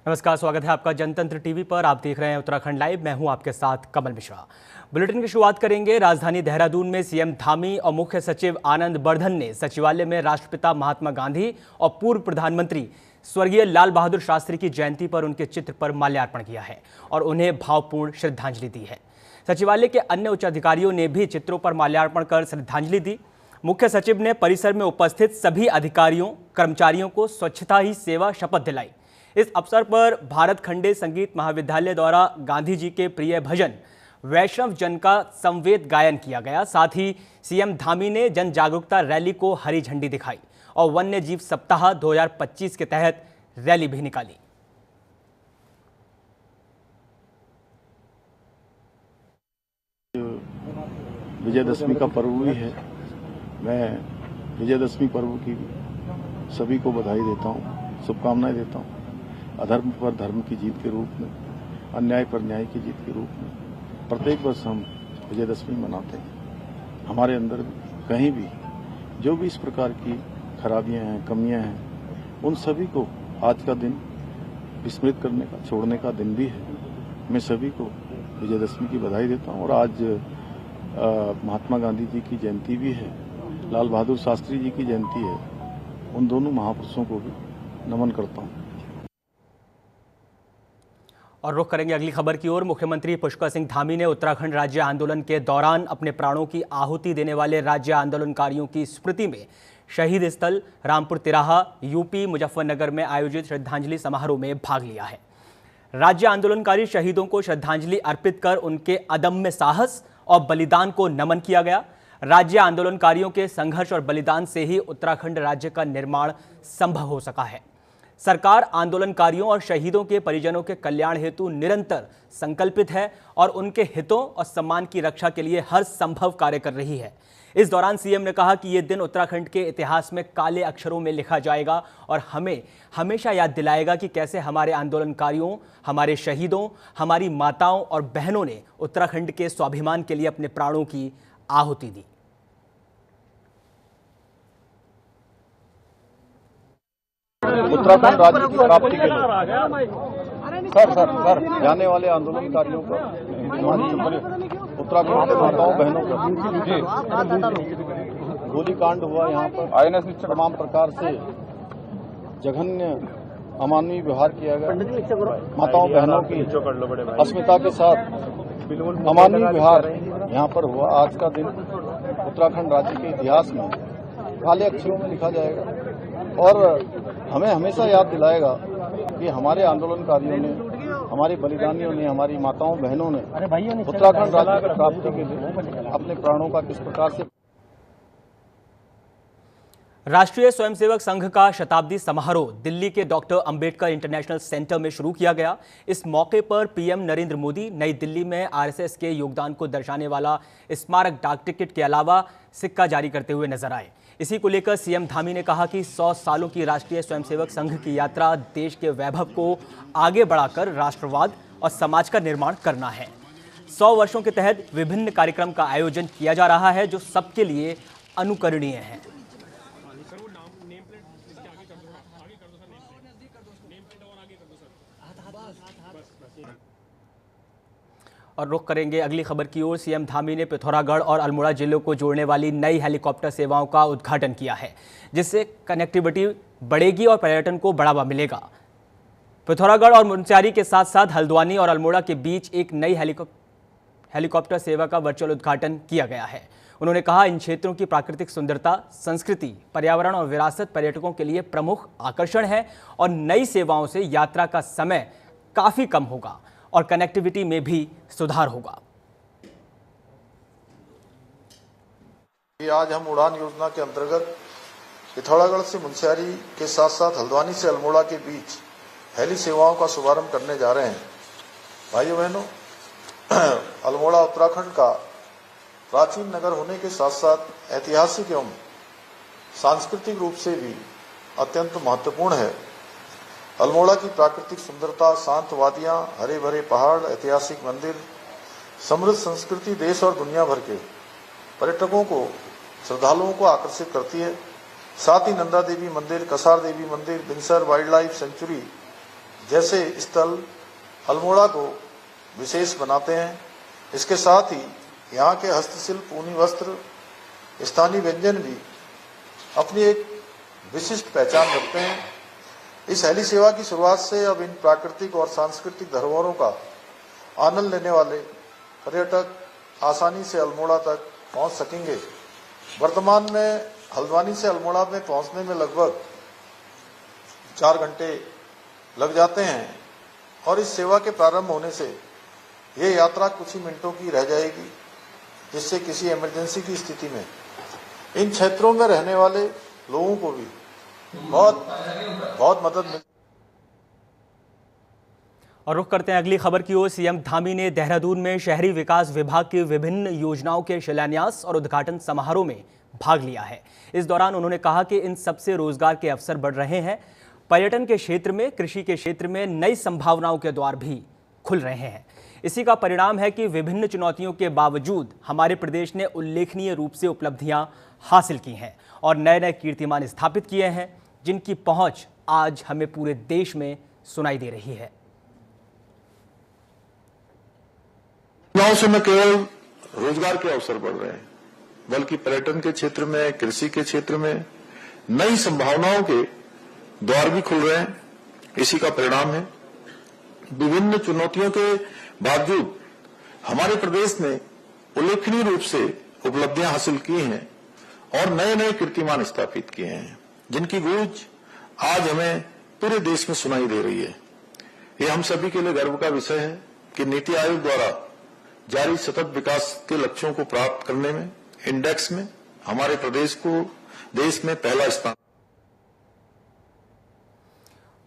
नमस्कार, स्वागत है आपका जनतंत्र टीवी पर। आप देख रहे हैं उत्तराखंड लाइव। मैं हूं आपके साथ कमल मिश्रा। बुलेटिन की शुरुआत करेंगे। राजधानी देहरादून में सीएम धामी और मुख्य सचिव आनंद बर्धन ने सचिवालय में राष्ट्रपिता महात्मा गांधी और पूर्व प्रधानमंत्री स्वर्गीय लाल बहादुर शास्त्री की जयंती पर उनके चित्र पर माल्यार्पण किया है और उन्हें भावपूर्ण श्रद्धांजलि दी है। सचिवालय के अन्य उच्च अधिकारियों ने भी चित्रों पर माल्यार्पण कर श्रद्धांजलि दी। मुख्य सचिव ने परिसर में उपस्थित सभी अधिकारियों कर्मचारियों को स्वच्छता ही सेवा शपथ दिलाई। इस अवसर पर भारत खंडे संगीत महाविद्यालय द्वारा गांधी जी के प्रिय भजन वैष्णव जन का समवेत गायन किया गया। साथ ही सीएम धामी ने जन जागरूकता रैली को हरी झंडी दिखाई और वन्य जीव सप्ताह 2025 के तहत रैली भी निकाली। विजयदशमी का पर्व भी है। मैं विजयदशमी पर्व की सभी को बधाई देता हूँ, शुभकामनाएं देता हूँ। अधर्म पर धर्म की जीत के रूप में, अन्याय पर न्याय की जीत के रूप में प्रत्येक वर्ष हम विजयदशमी मनाते हैं। हमारे अंदर कहीं भी जो भी इस प्रकार की खराबियां हैं, कमियां हैं, उन सभी को आज का दिन विस्मृत करने का, छोड़ने का दिन भी है। मैं सभी को विजयदशमी की बधाई देता हूँ। और आज महात्मा गांधी जी की जयंती भी है, लाल बहादुर शास्त्री जी की जयंती है। उन दोनों महापुरुषों को भी नमन करता हूँ। और रुख करेंगे अगली खबर की ओर। मुख्यमंत्री पुष्कर सिंह धामी ने उत्तराखंड राज्य आंदोलन के दौरान अपने प्राणों की आहुति देने वाले राज्य आंदोलनकारियों की स्मृति में शहीद स्थल रामपुर तिराहा यूपी मुजफ्फरनगर में आयोजित श्रद्धांजलि समारोह में भाग लिया है। राज्य आंदोलनकारी शहीदों को श्रद्धांजलि अर्पित कर उनके अदम्य साहस और बलिदान को नमन किया गया। राज्य आंदोलनकारियों के संघर्ष और बलिदान से ही उत्तराखंड राज्य का निर्माण संभव हो सका है। सरकार आंदोलनकारियों और शहीदों के परिजनों के कल्याण हेतु निरंतर संकल्पित है और उनके हितों और सम्मान की रक्षा के लिए हर संभव कार्य कर रही है। इस दौरान सीएम ने कहा कि ये दिन उत्तराखंड के इतिहास में काले अक्षरों में लिखा जाएगा और हमें हमेशा याद दिलाएगा कि कैसे हमारे आंदोलनकारियों, हमारे शहीदों, हमारी माताओं और बहनों ने उत्तराखंड के स्वाभिमान के लिए अपने प्राणों की आहुति दी। उत्तराखंड राज्य की प्राप्ति के लिए सर जाने वाले आंदोलनकारियों का, उत्तराखंड के माताओं बहनों का गोलीकांड हुआ। यहाँ पर तमाम प्रकार से जघन्य अमानवीय व्यवहार किया गया। माताओं बहनों की अस्मिता के साथ अमानवीय व्यवहार यहाँ पर हुआ। आज का दिन उत्तराखंड राज्य के इतिहास में काले अक्षरों में लिखा जाएगा और हमें हमेशा याद दिलाएगा कि हमारे आंदोलनकारियों ने, हमारे बलिदानियों ने, हमारी माताओं बहनों ने उत्तराखंड राज्य की प्राप्ति के लिए अपने प्राणों का किस प्रकार से। राष्ट्रीय स्वयंसेवक संघ का शताब्दी समारोह दिल्ली के डॉक्टर अंबेडकर इंटरनेशनल सेंटर में शुरू किया गया। इस मौके पर पीएम नरेंद्र मोदी नई दिल्ली में आरएसएस के योगदान को दर्शाने वाला स्मारक डाक टिकट के अलावा सिक्का जारी करते हुए नजर आए। इसी को लेकर सीएम धामी ने कहा कि 100 सालों की राष्ट्रीय स्वयंसेवक संघ की यात्रा देश के वैभव को आगे बढ़ाकर राष्ट्रवाद और समाज का निर्माण करना है। 100 वर्षों के तहत विभिन्न कार्यक्रम का आयोजन किया जा रहा है जो सबके लिए अनुकरणीय है। और रुख करेंगे अगली खबर की ओर। सीएम धामी ने पिथौरागढ़ और अल्मोड़ा जिलों को जोड़ने वाली नई हेलीकॉप्टर सेवाओं का उद्घाटन किया है, जिससे कनेक्टिविटी बढ़ेगी और पर्यटन को बढ़ावा मिलेगा। पिथौरागढ़ और मुनस्यारी के साथ साथ हल्द्वानी और अल्मोड़ा के बीच एक नई हेलीकॉप्टर सेवा का वर्चुअल उद्घाटन किया गया है। उन्होंने कहा, इन क्षेत्रों की प्राकृतिक सुंदरता, संस्कृति, पर्यावरण और विरासत पर्यटकों के लिए प्रमुख आकर्षण है और नई सेवाओं से यात्रा का समय काफी कम होगा और कनेक्टिविटी में भी सुधार होगा। आज हम उड़ान योजना के अंतर्गत पिथौरागढ़ से मुनस्यारी के साथ साथ हल्द्वानी से अल्मोड़ा के बीच हेली सेवाओं का शुभारंभ करने जा रहे हैं। भाइयों बहनों, अल्मोड़ा उत्तराखंड का प्राचीन नगर होने के साथ साथ ऐतिहासिक एवं सांस्कृतिक रूप से भी अत्यंत महत्वपूर्ण है। अल्मोड़ा की प्राकृतिक सुंदरता, शांत वादियां, हरे भरे पहाड़, ऐतिहासिक मंदिर, समृद्ध संस्कृति देश और दुनिया भर के पर्यटकों को, श्रद्धालुओं को आकर्षित करती है। साथ ही नंदा देवी मंदिर, कसार देवी मंदिर, बिनसर वाइल्ड लाइफ सेंचुरी जैसे स्थल अल्मोड़ा को विशेष बनाते हैं। इसके साथ ही यहाँ के हस्तशिल्प, ऊनी वस्त्र, स्थानीय व्यंजन भी अपनी एक विशिष्ट पहचान रखते हैं। इस हेली सेवा की शुरुआत से अब इन प्राकृतिक और सांस्कृतिक धरोहरों का आनंद लेने वाले पर्यटक आसानी से अल्मोड़ा तक पहुंच सकेंगे। वर्तमान में हल्द्वानी से अल्मोड़ा में पहुंचने में लगभग 4 घंटे लग जाते हैं और इस सेवा के प्रारंभ होने से ये यात्रा कुछ ही मिनटों की रह जाएगी, जिससे किसी इमरजेंसी की स्थिति में इन क्षेत्रों में रहने वाले लोगों को भी बहुत मदद मिल। और रुख करते हैं अगली खबर की ओर। सीएम धामी ने देहरादून में शहरी विकास विभाग की विभिन्न योजनाओं के शिलान्यास और उद्घाटन समारोह में भाग लिया है। इस दौरान उन्होंने कहा कि इन सबसे रोजगार के अवसर बढ़ रहे हैं। पर्यटन के क्षेत्र में, कृषि के क्षेत्र में नई संभावनाओं के द्वार भी खुल रहे हैं। इसी का परिणाम है कि विभिन्न चुनौतियों के बावजूद हमारे प्रदेश ने उल्लेखनीय रूप से उपलब्धियां हासिल की हैं और नए नए कीर्तिमान स्थापित किए हैं, जिनकी पहुंच आज हमें पूरे देश में सुनाई दे रही है। गांव से न केवल रोजगार के अवसर बढ़ रहे हैं, बल्कि पर्यटन के क्षेत्र में, कृषि के क्षेत्र में नई संभावनाओं के द्वार भी खुल रहे हैं। इसी का परिणाम है विभिन्न चुनौतियों के बावजूद हमारे प्रदेश ने उल्लेखनीय रूप से उपलब्धियां हासिल की हैं और नए नए कीर्तिमान स्थापित किए हैं, जिनकी गूंज आज हमें पूरे देश में सुनाई दे रही है। ये हम सभी के लिए गर्व का विषय है कि नीति आयोग द्वारा जारी सतत विकास के लक्ष्यों को प्राप्त करने में इंडेक्स में हमारे प्रदेश को देश में पहला स्थान।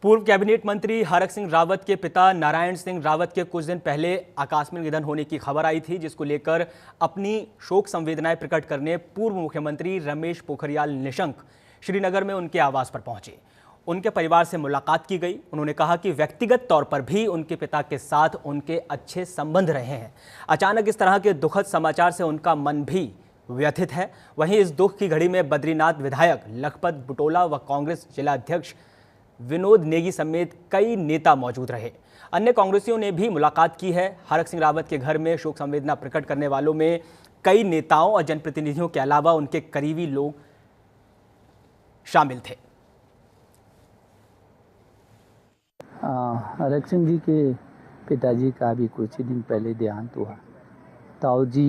पूर्व कैबिनेट मंत्री हरक सिंह रावत के पिता नारायण सिंह रावत के कुछ दिन पहले आकस्मिक निधन होने की खबर आई थी, जिसको लेकर अपनी शोक संवेदनाएं प्रकट करने पूर्व मुख्यमंत्री रमेश पोखरियाल निशंक श्रीनगर में उनके आवास पर पहुंचे। उनके परिवार से मुलाकात की गई। उन्होंने कहा कि व्यक्तिगत तौर पर भी उनके पिता के साथ उनके अच्छे संबंध रहे हैं। अचानक इस तरह के दुखद समाचार से उनका मन भी व्यथित है। वहीं इस दुख की घड़ी में बद्रीनाथ विधायक लखपत बुटोला व कांग्रेस जिला अध्यक्ष विनोद नेगी समेत कई नेता मौजूद रहे। अन्य कांग्रेसियों ने भी मुलाकात की है। हरक सिंह रावत के घर में शोक संवेदना प्रकट करने वालों में कई नेताओं और जनप्रतिनिधियों के अलावा उनके करीबी लोग शामिल थे। हरक सिंह जी के पिताजी का भी कुछ ही दिन पहले देहांत हुआ। ताऊ जी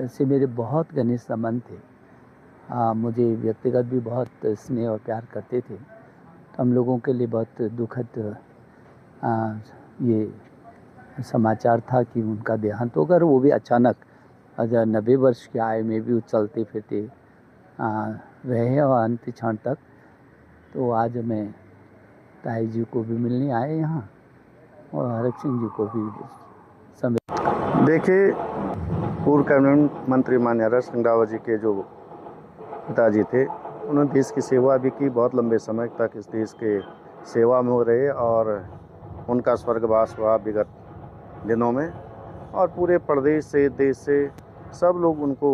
से मेरे बहुत घनिष्ठ संबंध थे। मुझे व्यक्तिगत भी बहुत स्नेह और प्यार करते थे। तो हम लोगों के लिए बहुत दुखद ये समाचार था कि उनका देहांत होगा, वो भी अचानक। 90 वर्ष की आयु में भी वो चलते फिरते रहे और अंत क्षण तक। तो आज मैं ताई जी को भी मिलने आए यहाँ और हरक सिंह जी को भी समय। देखिए, पूर्व कैबिनेट मंत्री माननीय हरक सिंह रावत जी के जो पिताजी थे, उन्होंने देश की सेवा भी की। बहुत लंबे समय तक इस देश के सेवा में हो रहे और उनका स्वर्गवास हुआ विगत दिनों में। और पूरे प्रदेश से, देश से सब लोग उनको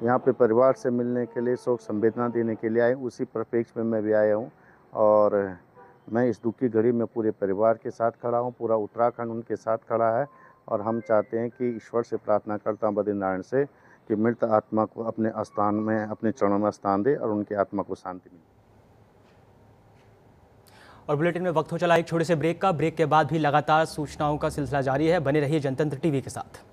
यहाँ पे परिवार से मिलने के लिए, शोक संवेदना देने के लिए आए। उसी परिप्रेक्ष्य में मैं भी आया हूँ और मैं इस दुख की घड़ी में पूरे परिवार के साथ खड़ा हूँ। पूरा उत्तराखंड उनके साथ खड़ा है और हम चाहते हैं कि ईश्वर से प्रार्थना करता हूँ बद्रीनारायण से कि मृत आत्मा को अपने स्थान में, अपने चरणों में स्थान दे और उनकी आत्मा को शांति मिले। और बुलेटिन में वक्त हो चला एक छोटे से ब्रेक का। ब्रेक के बाद भी लगातार सूचनाओं का सिलसिला जारी है। बने रहिए जनतंत्र टीवी के साथ।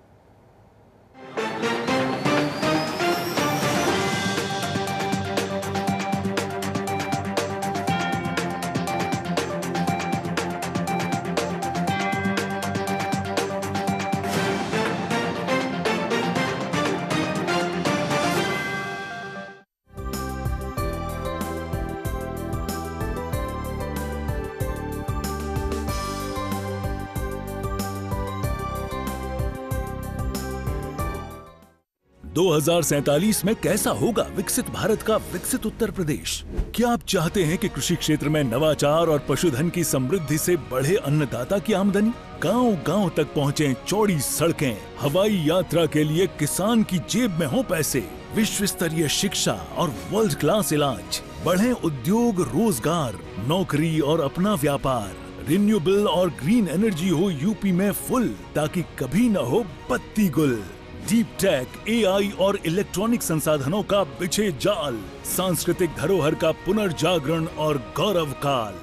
दो 2047 में कैसा होगा विकसित भारत का विकसित उत्तर प्रदेश? क्या आप चाहते हैं कि कृषि क्षेत्र में नवाचार और पशुधन की समृद्धि से बढ़े अन्नदाता की आमदनी, गांव-गांव तक पहुंचे चौड़ी सड़कें, हवाई यात्रा के लिए किसान की जेब में हो पैसे, विश्व स्तरीय शिक्षा और वर्ल्ड क्लास इलाज, बढ़े उद्योग, रोजगार, नौकरी और अपना व्यापार? रिन्यूएबल और ग्रीन एनर्जी हो यूपी में फुल, ताकि कभी न हो बत्ती गुल। डीप टेक, एआई और इलेक्ट्रॉनिक संसाधनों का बिछे जाल, सांस्कृतिक धरोहर का पुनर्जागरण और गौरव काल।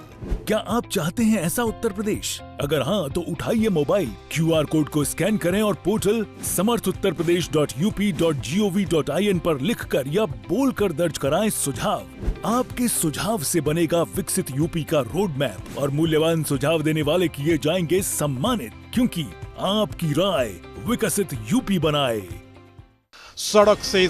क्या आप चाहते हैं ऐसा उत्तर प्रदेश? अगर हाँ तो उठाइए मोबाइल, क्यूआर कोड को स्कैन करें और पोर्टल samarthuttarpradesh.up.gov.in पर लिखकर या बोलकर दर्ज कराएं सुझाव। आपके सुझाव से बनेगा विकसित यूपी का रोड मैप और मूल्यवान सुझाव देने वाले किए जाएंगे सम्मानित, क्योंकि आपकी राय विकसित यूपी बनाए। सड़क से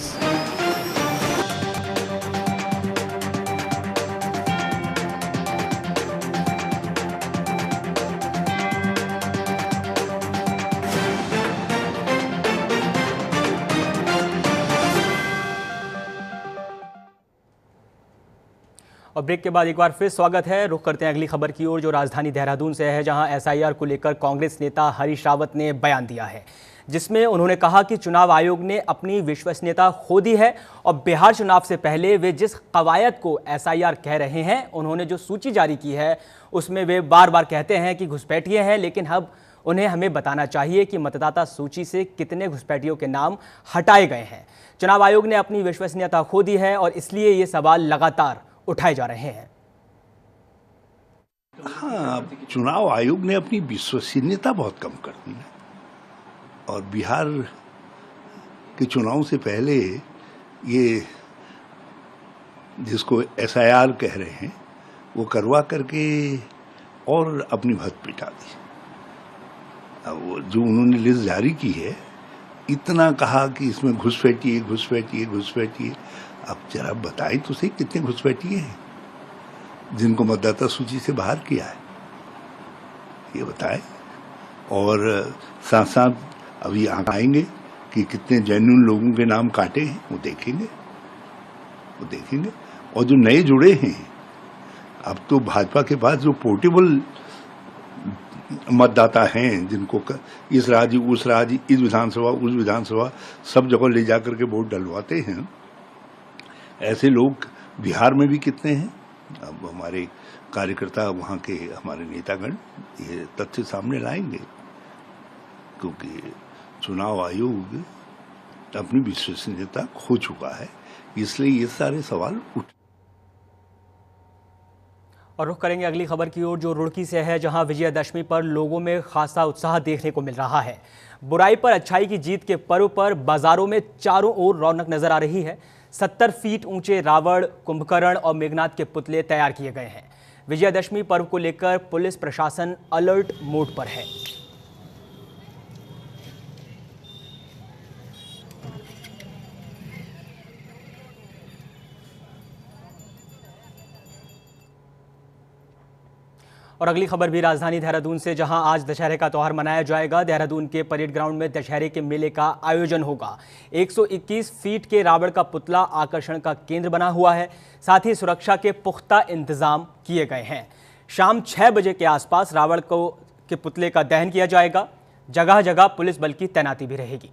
और ब्रेक के बाद एक बार फिर स्वागत है। रुख करते हैं अगली खबर की ओर, जो राजधानी देहरादून से है, जहां एसआईआर को लेकर कांग्रेस नेता हरीश रावत ने बयान दिया है, जिसमें उन्होंने कहा कि चुनाव आयोग ने अपनी विश्वसनीयता खो दी है और बिहार चुनाव से पहले वे जिस कवायद को एसआईआर कह रहे हैं, उन्होंने जो सूची जारी की है उसमें वे बार बार कहते हैं कि घुसपैठिए हैं, लेकिन अब उन्हें हमें बताना चाहिए कि मतदाता सूची से कितने घुसपैठियों के नाम हटाए गए हैं। चुनाव आयोग ने अपनी विश्वसनीयता खो दी है और इसलिए ये सवाल लगातार उठाए जा रहे हैं। हाँ, चुनाव आयोग ने अपनी विश्वसनीयता बहुत कम कर दी है और बिहार के चुनाव से पहले ये जिसको एसआईआर कह रहे हैं वो करवा करके और अपनी भत पिटा दी। अब वो जो उन्होंने लिस्ट जारी की है, इतना कहा कि इसमें घुसपैठिए घुसपैठिए घुसपैठिए। अब जरा बताएं तो सही कितने घुसपैठिए हैं जिनको मतदाता सूची से बाहर किया है, ये बताएं। और साथ साथ अभी आएंगे कि कितने जेन्युइन लोगों के नाम काटे हैं, वो देखेंगे। और जो नए जुड़े हैं, अब तो भाजपा के पास जो पोर्टेबल मतदाता हैं, जिनको इस राज्य उस राज्य, इस विधानसभा उस विधानसभा सब जगह ले जाकर के वोट डलवाते हैं, ऐसे लोग बिहार में भी कितने हैं। अब हमारे कार्यकर्ता, वहाँ के हमारे नेतागण ये तथ्य सामने लाएंगे, क्योंकि चुनाव आयोग अपनी विश्वसनीयता खो चुका है, इसलिए ये सारे सवाल उठ। और रुख करेंगे अगली खबर की ओर, जो रुड़की से है, जहां विजयदशमी पर लोगों में खासा उत्साह देखने को मिल रहा है। बुराई पर अच्छाई की जीत के पर्व पर बाजारों में चारों ओर रौनक नजर आ रही है। 70 फीट ऊंचे रावण, कुंभकर्ण और मेघनाथ के पुतले तैयार किए गए हैं। विजयदशमी पर्व को लेकर पुलिस प्रशासन अलर्ट मोड पर है। और अगली खबर भी राजधानी देहरादून से, जहां आज दशहरे का त्यौहार मनाया जाएगा। देहरादून के परेड ग्राउंड में दशहरे के मेले का आयोजन होगा। 121 फीट के रावण का पुतला आकर्षण का केंद्र बना हुआ है। साथ ही सुरक्षा के पुख्ता इंतजाम किए गए हैं। शाम 6 बजे के आसपास रावण के पुतले का दहन किया जाएगा। जगह जगह पुलिस बल की तैनाती भी रहेगी।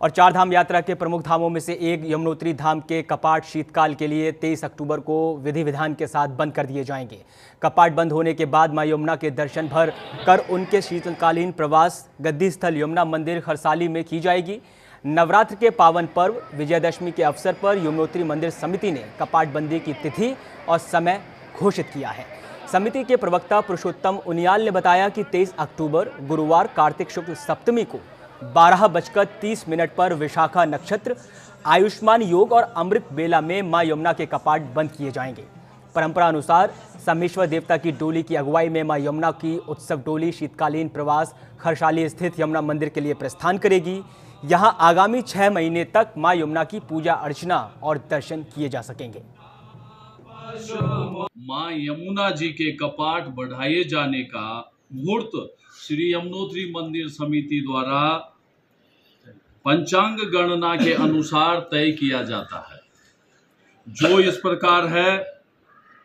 और चार धाम यात्रा के प्रमुख धामों में से एक यमुनोत्री धाम के कपाट शीतकाल के लिए 23 अक्टूबर को विधि विधान के साथ बंद कर दिए जाएंगे। कपाट बंद होने के बाद मां यमुना के दर्शन भर कर उनके शीतकालीन प्रवास गद्दी स्थल यमुना मंदिर खरसाली में की जाएगी। नवरात्र के पावन पर्व विजयदशमी के अवसर पर यमुनोत्री मंदिर समिति ने कपाट बंदी की तिथि और समय घोषित किया है। समिति के प्रवक्ता पुरुषोत्तम उनियाल ने बताया कि 23 अक्टूबर गुरुवार कार्तिक शुक्ल सप्तमी को 12:30 पर विशाखा नक्षत्र, आयुष्मान योग और अमृत बेला में मां यमुना के कपाट बंद किए जाएंगे। परंपरा अनुसार सम्मेश्वर देवता की डोली की अगुवाई में मां यमुना की उत्सव डोली शीतकालीन प्रवास खरसाली स्थित यमुना मंदिर के लिए प्रस्थान करेगी। यहां आगामी 6 महीने तक मां यमुना की पूजा अर्चना और दर्शन किए जा सकेंगे। मां यमुना जी के कपाट बढ़ाए जाने का मुहूर्त श्री यमुनोत्री मंदिर समिति द्वारा पंचांग गणना के अनुसार तय किया जाता है, जो इस प्रकार है।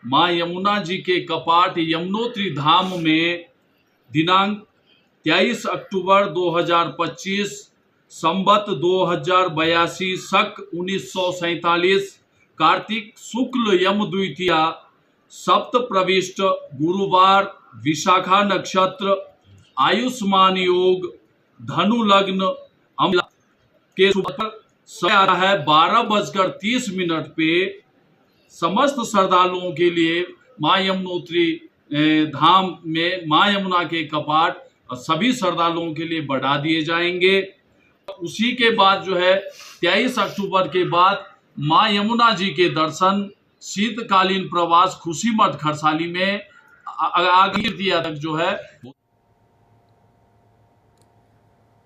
मां यमुना जी के कपाट यमुनोत्री धाम में दिनांक 23 अक्टूबर 2025 संवत 2082 शक 1947 कार्तिक शुक्ल यम द्वितीया सप्त प्रविष्ट गुरुवार विशाखा नक्षत्र आयुष्मान योग धनु लग्न अमला के समय आता है 12:30 पे। समस्त श्रद्धालुओं के लिए मां यमुनोत्री धाम में मां यमुना के कपाट सभी श्रद्धालुओं के लिए बढ़ा दिए जाएंगे। उसी के बाद जो है 23 अक्टूबर के बाद मां यमुना जी के दर्शन शीतकालीन प्रवास खुशी मठ खरसाली में आगे दिया तक जो है।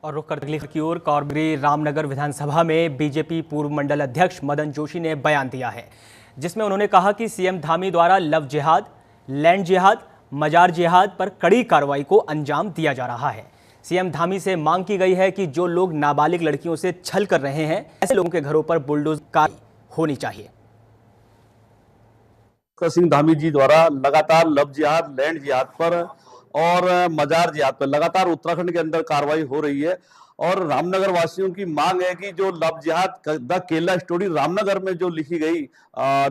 और रुक कर अगली की ओर कांगड़ी रामनगर विधानसभा में बीजेपी पूर्व मंडल अध्यक्ष मदन जोशी ने बयान दिया है, जिसमें उन्होंने कहा कि सीएम धामी द्वारा लव जिहाद, लैंड जिहाद, मजार जिहाद पर कड़ी कार्रवाई को अंजाम दिया जा रहा है। सीएम धामी से मांग की गई है कि जो लोग नाबालिग लड़कियों से छल कर रहे हैं, ऐसे लोगों के घरों पर बुलडोजर कार्रवाई होनी चाहिए। सिंह धामी जी द्वारा लगातार लव जिहाद, लैंड जिहाद पर और मजार जिहाद पर लगातार उत्तराखंड के अंदर कार्रवाई हो रही है और रामनगर वासियों की मांग है कि जो लव जिहाद द केला स्टोरी रामनगर में जो लिखी गई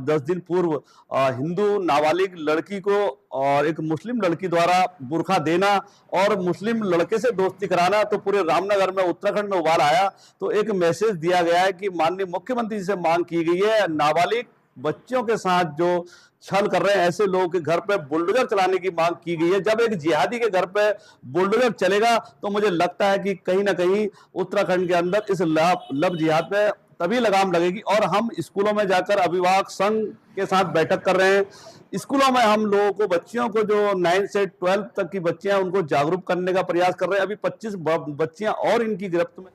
10 दिन पूर्व हिंदू नाबालिग लड़की को और एक मुस्लिम लड़की द्वारा बुर्खा देना और मुस्लिम लड़के से दोस्ती कराना, तो पूरे रामनगर में उत्तराखंड में उबाल आया। तो एक मैसेज दिया गया है कि माननीय मुख्यमंत्री से मांग की गई है, नाबालिग बच्चियों के साथ जो छल कर रहे हैं ऐसे लोगों के घर पे बुलडोजर चलाने की मांग की गई है। जब एक जिहादी के घर पे बुलडोजर चलेगा तो मुझे लगता है कि कहीं ना कहीं उत्तराखंड के अंदर इस लव जिहाद पे तभी लगाम लगेगी। और हम स्कूलों में जाकर अभिभावक संघ के साथ बैठक कर रहे हैं। स्कूलों में हम लोगों को बच्चियों को जो 9 से 12 तक की बच्चियां उनको जागरूक करने का प्रयास कर रहे हैं। अभी 25 बच्चियां और इनकी गिरफ्त में।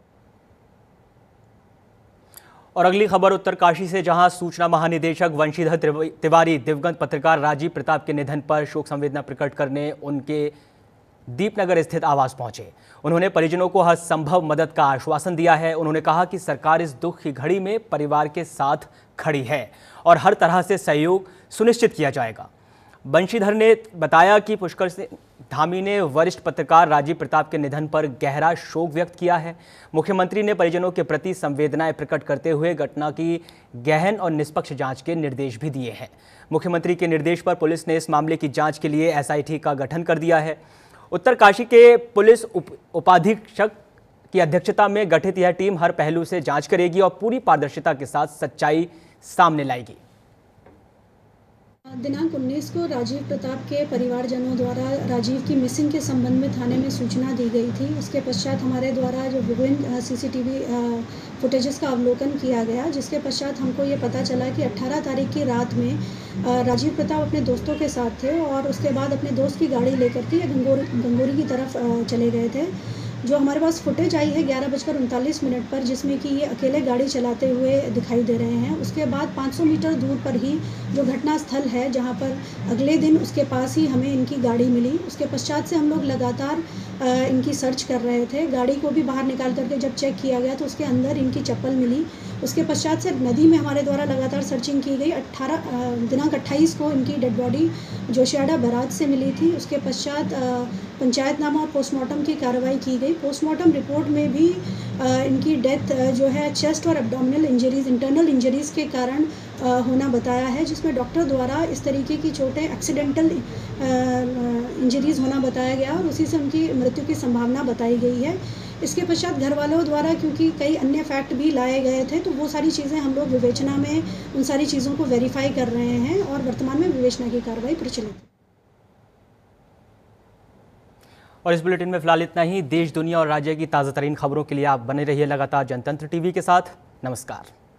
और अगली खबर उत्तरकाशी से, जहां सूचना महानिदेशक वंशीधर तिवारी दिवंगत पत्रकार राजीव प्रताप के निधन पर शोक संवेदना प्रकट करने उनके दीपनगर स्थित आवास पहुंचे। उन्होंने परिजनों को हर संभव मदद का आश्वासन दिया है। उन्होंने कहा कि सरकार इस दुख की घड़ी में परिवार के साथ खड़ी है और हर तरह से सहयोग सुनिश्चित किया जाएगा। वंशीधर ने बताया कि पुष्कर सिंह धामी ने वरिष्ठ पत्रकार राजीव प्रताप के निधन पर गहरा शोक व्यक्त किया है। मुख्यमंत्री ने परिजनों के प्रति संवेदनाएं प्रकट करते हुए घटना की गहन और निष्पक्ष जांच के निर्देश भी दिए हैं। मुख्यमंत्री के निर्देश पर पुलिस ने इस मामले की जांच के लिए एसआईटी का गठन कर दिया है। उत्तरकाशी के पुलिस उपाधीक्षक की अध्यक्षता में गठित यह टीम हर पहलू से जाँच करेगी और पूरी पारदर्शिता के साथ सच्चाई सामने लाएगी। दिनांक 19 को राजीव प्रताप के परिवारजनों द्वारा राजीव की मिसिंग के संबंध में थाने में सूचना दी गई थी। उसके पश्चात हमारे द्वारा जो विभिन्न सीसीटीवी फुटेजेस का अवलोकन किया गया, जिसके पश्चात हमको ये पता चला कि 18 तारीख की रात में राजीव प्रताप अपने दोस्तों के साथ थे और उसके बाद अपने दोस्त की गाड़ी लेकर के गंगोरी की तरफ चले गए थे। जो हमारे पास फुटेज आई है 11:39 पर, जिसमें कि ये अकेले गाड़ी चलाते हुए दिखाई दे रहे हैं। उसके बाद 500 मीटर दूर पर ही जो घटना स्थल है, जहां पर अगले दिन उसके पास ही हमें इनकी गाड़ी मिली। उसके पश्चात से हम लोग लगातार इनकी सर्च कर रहे थे। गाड़ी को भी बाहर निकाल करके जब चेक किया गया तो उसके अंदर इनकी चप्पल मिली। उसके पश्चात से नदी में हमारे द्वारा लगातार सर्चिंग की गई। दिनांक 28 को इनकी डेड बॉडी जोशियाड़ा बराज से मिली थी। उसके पश्चात पंचायतनामा और पोस्टमार्टम की कार्रवाई की गई। पोस्टमार्टम रिपोर्ट में भी इनकी डेथ जो है चेस्ट और एब्डोमिनल इंजरीज, इंटरनल इंजरीज के कारण होना बताया है, जिसमें डॉक्टर द्वारा इस तरीके की चोटें एक्सीडेंटल इंजरीज होना बताया गया और उसी से उनकी मृत्यु की संभावना बताई गई है। इसके पश्चात घर वालों द्वारा क्योंकि कई अन्य फैक्ट भी लाए गए थे, तो वो सारी चीज़ें हम लोग विवेचना में उन सारी चीज़ों को वेरीफाई कर रहे हैं और वर्तमान में विवेचना की कार्रवाई प्रचलित है। और इस बुलेटिन में फिलहाल इतना ही। देश, दुनिया और राज्य की ताज़ा तरीन खबरों के लिए आप बने रहिए लगातार जनतंत्र टीवी के साथ। नमस्कार।